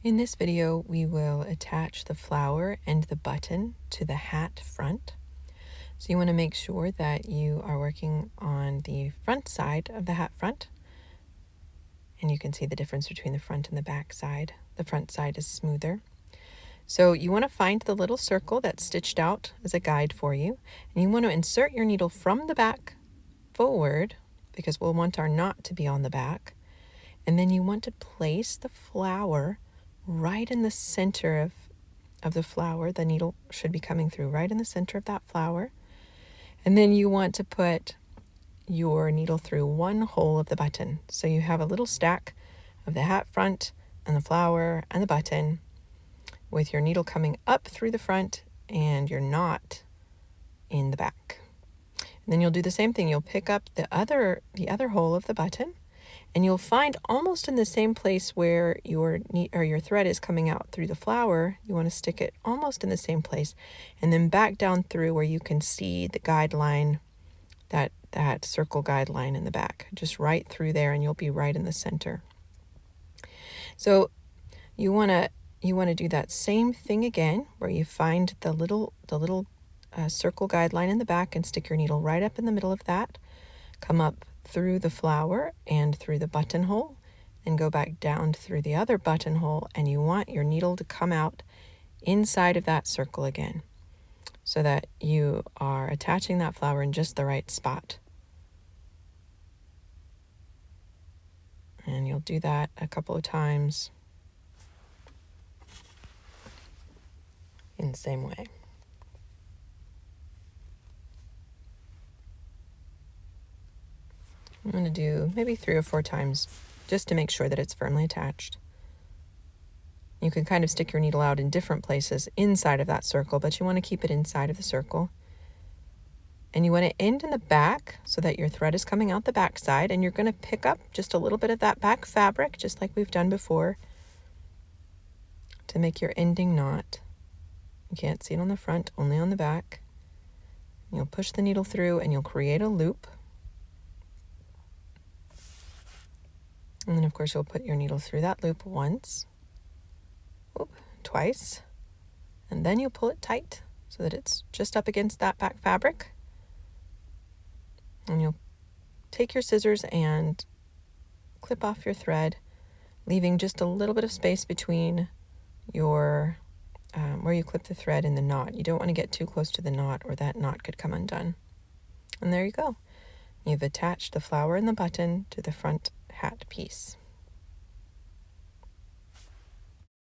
In this video, we will attach the flower and the button to the hat front. So you want to make sure that you are working on the front side of the hat front. And you can see the difference between the front and the back side. The front side is smoother. So you want to find the little circle that's stitched out as a guide for you. And you want to insert your needle from the back forward, because we'll want our knot to be on the back. And then you want to place the flower right in the center of the flower. The needle should be coming through right in the center of that flower. And then you want to put your needle through one hole of the button. So you have a little stack of the hat front and the flower and the button with your needle coming up through the front and your knot in the back. And then you'll do the same thing. You'll pick up the other hole of the button, and you'll find almost in the same place where your thread is coming out through the flower. You want to stick it almost in the same place, and then back down through where you can see the guideline, that circle guideline in the back, just right through there, and you'll be right in the center. So you want to do that same thing again, where you find the little circle guideline in the back and stick your needle right up in the middle of that. Come up through the flower and through the buttonhole, and go back down through the other buttonhole, and you want your needle to come out inside of that circle again, so that you are attaching that flower in just the right spot. And you'll do that a couple of times in the same way. I'm going to do maybe 3 or 4 times just to make sure that it's firmly attached. You can kind of stick your needle out in different places inside of that circle, but you want to keep it inside of the circle. And you want to end in the back so that your thread is coming out the back side, and you're going to pick up just a little bit of that back fabric, just like we've done before, to make your ending knot. You can't see it on the front, only on the back. You'll push the needle through and you'll create a loop. And then, of course, you'll put your needle through that loop once, twice, and then you'll pull it tight so that it's just up against that back fabric. And you'll take your scissors and clip off your thread, leaving just a little bit of space between your where you clip the thread and the knot. You don't want to get too close to the knot, or that knot could come undone. And there you go. You've attached the flower and the button to the front hat piece.